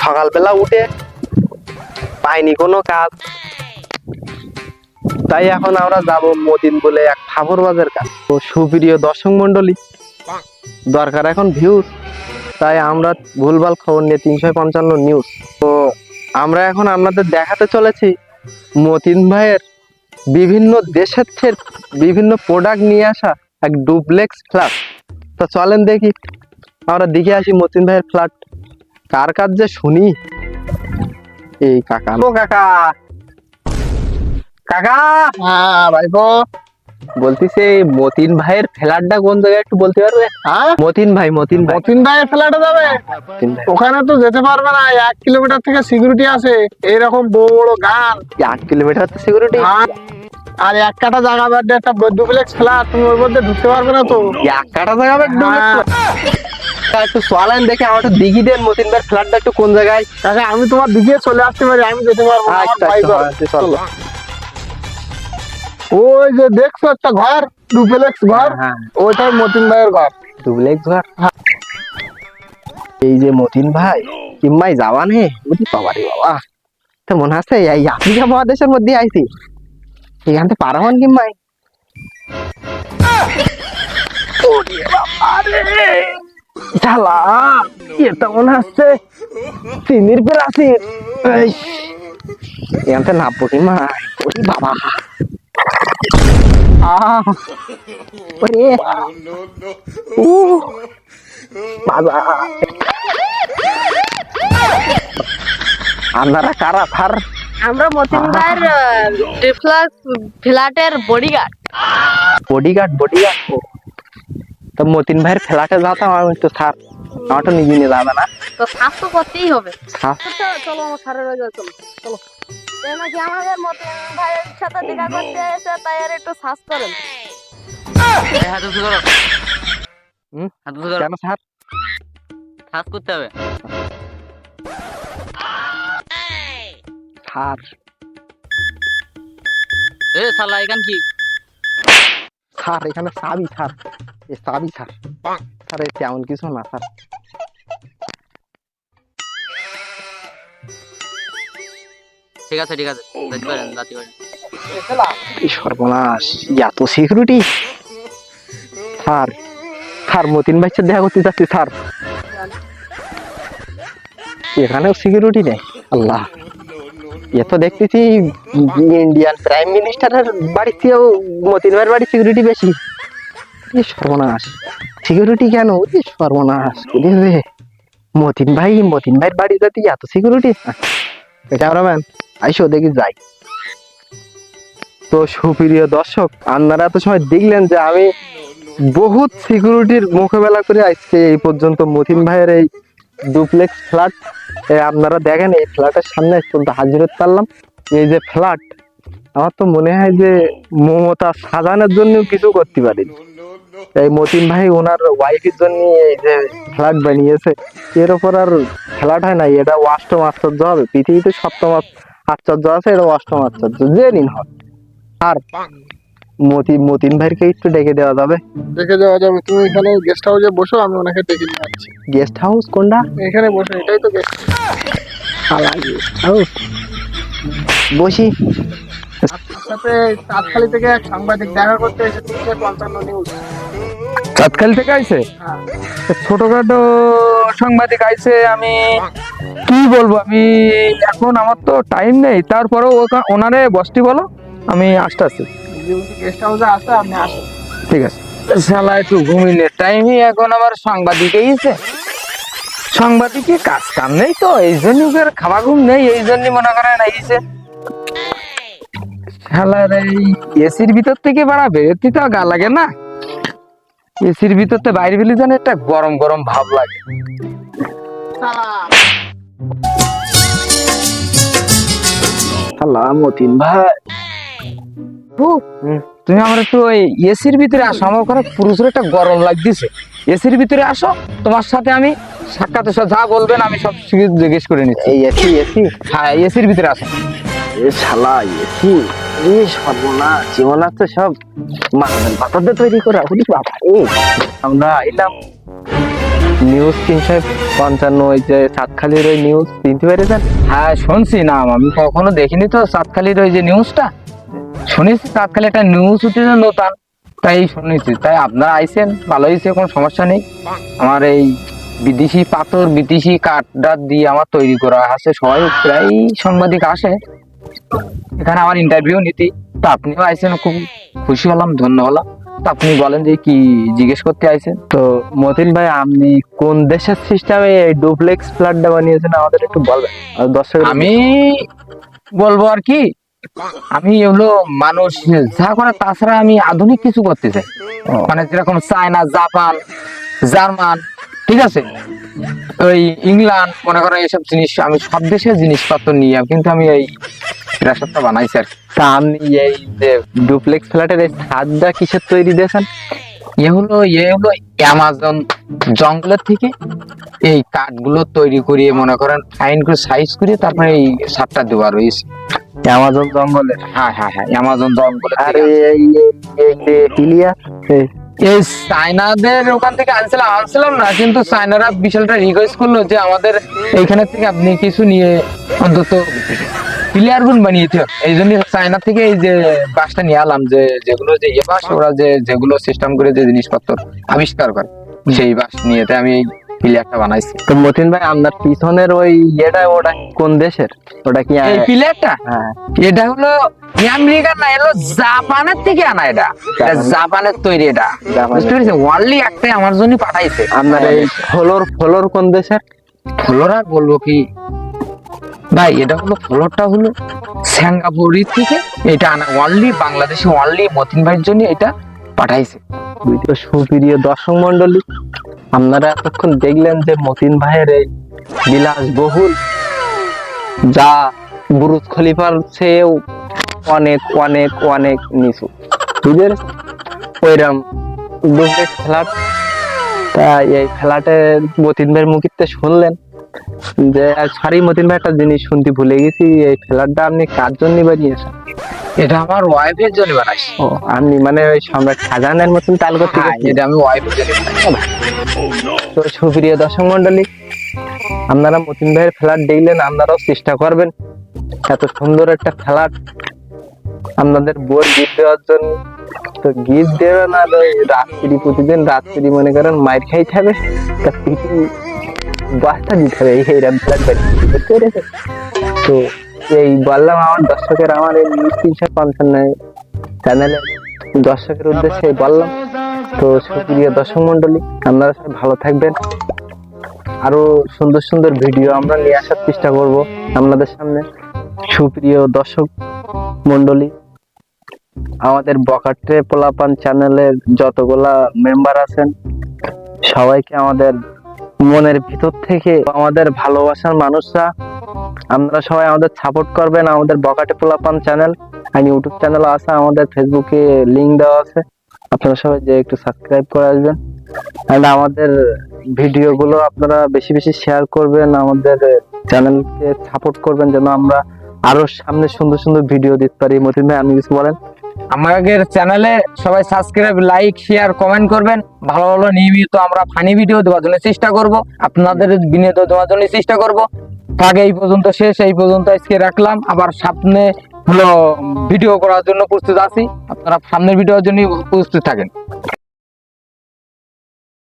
সকালবেলা উঠে পাইনি কোনো কাজ, তাই এখন আমরা যাব মতিন বলে এক খাবার বাজার কাজ। তো সুপ্রিয় দর্শক মন্ডলী, দরকার এখন ভিউজ, তাই আমরা ভুলভাল খবর নিয়ে 355 নিউজ। তো আমরা এখন আপনাদের দেখাতে চলেছি মতিন ভাইয়ের বিভিন্ন দেশের থেকে বিভিন্ন প্রোডাক্ট নিয়ে আসা এক ডুপ্লেক্স ফ্ল্যাট। তো চলেন দেখি, আমরা দেখে আসি মতিন ভাইয়ের ফ্ল্যাট। কার কাজ যে শুনি, এই কাকা। ও কাকা, কাকা। হ্যাঁ ভাইপো, বলতিছে মতিন ভাইয়ের ফ্ল্যাটটা কোন জায়গায় একটু বলতে পারবে? হ্যাঁ মতিন ভাই মতিন ভাইয়ের ফ্ল্যাটে যাবে? ওখানে তো যেতে পারবে না, 1 কিলোমিটার থেকে সিকিউরিটি আছে, এইরকম বড় বড় গান। 1 কিলোমিটার তো সিকিউরিটি, আর 1 কাঠা জায়গা বাদে একটা ডুপ্লেক্স ফ্ল্যাট, তুমি ওর মধ্যে ঢুকতে পারবে না তো। 1 কাঠা জায়গা একটু চলেন দেখে, আমার একটু দিঘি দেন মতিন ভাইয়ের ফ্ল্যাটটা একটু কোন জায়গায়। কাকা আমি তোমার দিকে চলে আসতে পারি, আমি যেতে পারবো না, আমার ভয় করে। চলো। ওই যে দেখছো একটা ঘর, ডুপ্লেক্স ঘর, হ্যাঁ, ওইটাই মতিন ভাইয়ের ঘর। ডুপ্লেক্স ঘর। এই যে মতিন ভাই কিম্মাই যাওয়া নে, বুঝি বাবা রে বাবা, তো মনে আছে এই আফ্রিকা মহাদেশের মধ্যে আইছি, এখান থেকে পার হন কিম্মাই। শালা এটা মনে হচ্ছে চিনির প্লাসির, এখান থেকে নামবো কিম্মাই। ওরে বাবা, ওরে বাবা, আপনারা কারা? থার আমরা মতিন ভাইয়ের ডিফ্লাক্স ফ্ল্যাটের বডিগার্ড। বডিগার্ড? তো মতিন ভাইয়ের ফ্ল্যাটে যাতাম আমি, তো স্যার আমার তো নিজে নিয়ে যাবে না? তো সাফ তো করতেই হবে। সাফ? চলো আমার স্যারের বাড়ি চলো চলো। এই নাকি আমাদের মতিন ভাইয়ের সাথে দেখা করতে এসে, তাই আর একটু সাফ করেন। কেন স্যার? সাফ করতে হবে স্যার। এ শালা এখান কি? স্যার এখানে চাবি স্যার, এ চাবি স্যার। স্যার এ তেমন কিছু না স্যার। ঠিক আছে দেখতে পারেন, যাতে পারেন। এই সর্বনাশ, এত সিকিউরিটি! স্যার মতিন ভাইয়ের সাথে দেখা করতে যাচ্ছি স্যার, এখানেও সিকিউরিটি নেই। আল্লাহ, এ তো দেখতেছি ইন্ডিয়ান প্রাইম মিনিস্টারের বাড়ির থেকেও মতিন ভাইয়ের বাড়ি সিকিউরিটি বেশি। সর্বনাশ, সিকিউরিটি কেন? সর্বনাশ রে, মতিন ভাইয়ের বাড়ি যাতে এত সিকিউরিটি! ক্যামেরাম্যান আইসো দেখি যাই। তো সুপ্রিয় দর্শক, আপনারা এত সময় দেখলেন যে আমি বহুত সিকিউরিটির মোকাবেলা করে আজকে এই পর্যন্ত মতিন ভাইয়ের এই ডুপ্লেক্স ফ্ল্যাট, আপনারা দেখেন এই ফ্ল্যাটের সামনে পর্যন্ত হাজির হতে পারলাম। এই যে ফ্ল্যাট, আমার তো মনে হয় যে মমতা সাজানোর জন্য কিছু করতে পারি। এই মতিন ভাই ওনার ওয়াইফের জন্য এই যে ফ্ল্যাট বানিয়েছে, এর উপর আর ফ্ল্যাট হয় না, এটা অষ্টম আশ্চর্য হবে। পৃথিবীতে সপ্তম আশ্চর্য আছে, এটা অষ্টম আশ্চর্য, যে দিন হয়। আর মতিন ভাইকে একটু ডেকে দেওয়া যাবে? ডেকে দেওয়া যাবে, তুমি এখানে গেস্ট হাউসে বসো, আমি ওনাকে ডেকে নিয়ে আসছি। গেস্ট হাউস কোনটা? এখানে বসো, এটাই তো গেস্ট হাউস। বসি। সাথে চাঁদখালি থেকে এক সাংবাদিক দেখা করতে এসে 355 নিউজ। চাঁদখালি থেকে আইছে? হ্যাঁ। ছোটখাটো সাংবাদিক আইছে, আমি কি বলবো, আমি এখন আমার তো টাইম নেই, তারপরেও ওনারে বসটি বলো, আমি আসতেছি। গেস্ট হাউসে আসে, আপনি আসেন। ঠিক আছে। শালা একটু ঘুমিয়ে টাইমই এখন আমার সাংবাদিক এসে, সাংবাদিকে কাজ কাম নেই তো, এই জন্য খাওয়া ঘুম নেই, এই জন্য মনে করেন আইছে। শালার এই এসির ভিতর থেকে বাড়া বেরোতে তো গা লাগে না, এসির ভিতর থেকে বাইরে বেরিয়ে যেন একটা গরম গরম ভাব লাগে। আল্লাহ, মতিন ভাই তুমি আমার একটু ওই এসির ভিতরে আসো, আমার ওখানে পুরুষের একটা গরম লাগতেছে, এসির ভিতরে আসো, তোমার সাথে আমি সাক্ষাৎ যা বলবেন আমি সব জিজ্ঞেস করে নিচ্ছি। এই এসি? হ্যাঁ, এসির ভিতরে আসো। এ শালা এসি, সর্বনাশ, জীবন আছে সব মাছের পাতা দিয়ে তৈরি করা। বাবা, আমরা এলাম নিউজ 355, ওই যে সাতখালির ওই নিউজ চিনতে পেরেছেন? হ্যাঁ শুনছি নাম, আমি কখনো দেখিনি তো সাতখালির ওই যে নিউজটা, শুনেছি সাতখালি একটা নিউজ উঠেছে নতুন, তাই শুনেছি। তাই আপনারা আইছেন, ভালো হয়েছে, কোনো সমস্যা নেই। আমার এই বিদেশি পাথর, বিদেশি কাঠ ডাট দিয়ে আমার তৈরি করা আছে, সবাই প্রায় সাংবাদিক আসে এখানে আমার ইন্টারভিউ নিতে। তো আপনিও আইছেন, খুব খুশি হলাম, ধন্য হলাম। তো আপনি বলেন যে কি জিজ্ঞেস করতে আইছেন? তো মতিন ভাই, আপনি কোন দেশের সিস্টেমে এই ডুপ্লেক্স ফ্ল্যাটটা বানিয়েছেন আমাদের একটু বলবেন? আর দর্শক আমি বলবো আর কি, আমি এগুলো মানুষ যা করে তাছাড়া আমি আধুনিক কিছু করতে চাই। মানে যেরকম চায়না, জাপান, জার্মান, ঠিক আছে, ওই ইংল্যান্ড, মনে করেন এইসব জিনিস, আমি সব দেশের জিনিসপত্র নিয়ে কিন্তু আমি এই প্রাসাদটা বানাইছি আর কি। তা আপনি এই যে ডুপ্লেক্স ফ্ল্যাটের এই ছাদটা কিসের তৈরি দিয়েছেন? এ হলো অ্যামাজন জঙ্গলের থেকে এই কাঠগুলো তৈরি করিয়ে, মনে করেন ফাইন করে সাইজ করে তারপরে এই সারটা দেওয়া রয়েছে। অ্যামাজন জঙ্গলে? হ্যাঁ হ্যাঁ হ্যাঁ, অ্যামাজন জঙ্গলের আর থেকে। এই যে ইলিয়াস, এই চায়নাদের ওখান থেকে আনছিলাম না, কিন্তু চায়নারা বিশালটা রিকোয়েস্ট করলো যে আমাদের এইখানে থেকে আপনি কিছু নিয়ে অন্তত প্লেয়ার গুন বানিয়েছে। এই জন্য চায়না থেকে এই যে বাসটা নিয়ে আলাম, যে যেগুলো যে বাস ওরা যেগুলো সিস্টেম করে যে জিনিসপত্র আবিষ্কার করে, সেই বাস নিয়ে তাই আমি এই প্লেয়ারটা বানাইছি। তো মতিন ভাই, আপনার পিছনের ওই ওটা কোন দেশের? ওটা কি এই প্লেয়ারটা, হ্যাঁ, এটা হলো আমেরিকার না, এলো জাপানের থেকে আনা। এটা জাপানের তৈরি, এটা বুঝতে পেরেছেন? ওয়ানলি একটাই আমার জন্য পাঠাইছে। আপনার এই ফ্লোর কোন দেশের? ফ্লোর আর বলবো কি ভাই, এটা হলো ফ্লোরটা হলো সিঙ্গাপুর থেকে এটা আনা, ওয়ানলি বাংলাদেশে, ওয়ানলি মতিন ভাইয়ের জন্য এটা পাঠাইছে। তো সুপ্রিয় দর্শক মন্ডলী, আপনারা এতক্ষণ দেখলেন যে মতিন ভাইয়ের এই বিলাসবহুল, যা বুরুজ খলিফার চেয়েও অনেক অনেক অনেক নিচু, বুঝলেন? ওইরকম ডুপ্লেক্স ফ্ল্যাট। তা এই ফ্ল্যাটের মতিন ভাইয়ের মুখিতে শুনলেন যে, সরি মতিন ভাই, একটা জিনিস শুনতে ভুলে গেছি, এই ফ্ল্যাটটা আপনি কার জন্য বানিয়েছেন? এটা আমার ওয়াইফের জন্য বানাইছি। ও, আপনি মানে ওই সম্রাট শাহজাহানের মতন তাল করতে হ্যাঁ, গেছেন? এটা আমি ওয়াইফের জন্য বানাইছি। তো সুপ্রিয় দর্শক মন্ডলী, আপনারা মতিন ভাইয়ের ফ্ল্যাট দেখলেন, আপনারাও চেষ্টা করবেন এত সুন্দর একটা ফ্ল্যাট আপনাদের বোর গিফট দেওয়ার জন্য। তো গিফট দেবেন, আর ওই রাত্রি, প্রতিদিন রাত্রি মনে করেন মাইর খাইতে হবে, তা পিঠি বাস্তা দিতে হবে এইরকম ফ্ল্যাট বাড়ি, বুঝতে পেরেছেন? তো এই বললাম আমার দর্শকের, আমার এই নিউজ 355 চ্যানেলের দর্শকের উদ্দেশ্যে বললাম। তো সুপ্রিয় দর্শক মন্ডলী, আপনারা সবাই ভালো থাকবেন। আরো সুন্দর সুন্দর ভিডিও আমরা নিয়ে আসার চেষ্টা করব আপনাদের সামনে। সুপ্রিয় দর্শক মন্ডলী, আমাদের বকাটে পোলাপান চ্যানেলের যতগুলা মেম্বার আছেন, সবাইকে আমাদের মনের ভিতর থেকে আমাদের ভালোবাসার মানুষরা, আপনারা সবাই আমাদের সাপোর্ট করবেন। আমাদের বকাটে পোলাপান চ্যানেল আর ইউটিউব চ্যানেল আছে, আমাদের ফেসবুকে লিংক দেওয়া আছে, আপনারা সবাই যে একটু সাবস্ক্রাইব করে আসবেন। এন্ড আমাদের ভিডিও গুলো আপনারা বেশি বেশি শেয়ার করবেন, আমাদের চ্যানেলকে সাপোর্ট করবেন, যেন আমরা আরো সামনে সুন্দর সুন্দর ভিডিও দিতে পারি। মতিন ভাই, আপনি কিছু বলেন? আমাদের চ্যানেলে সবাই সাবস্ক্রাইব, লাইক, শেয়ার, কমেন্ট করবেন। ভালো ভালো নিয়মিত আমরা ফানি ভিডিও দেওয়ার জন্য চেষ্টা করব, আপনাদের বিনোদন দেওয়ার জন্য চেষ্টা করব। আগে এই পর্যন্ত শেষ, এই পর্যন্ত আজকে রাখলাম। আবার সামনে হলো ভিডিও করার জন্য প্রস্তুত আছি, আপনারা সামনের ভিডিওর জন্য প্রস্তুত থাকেন।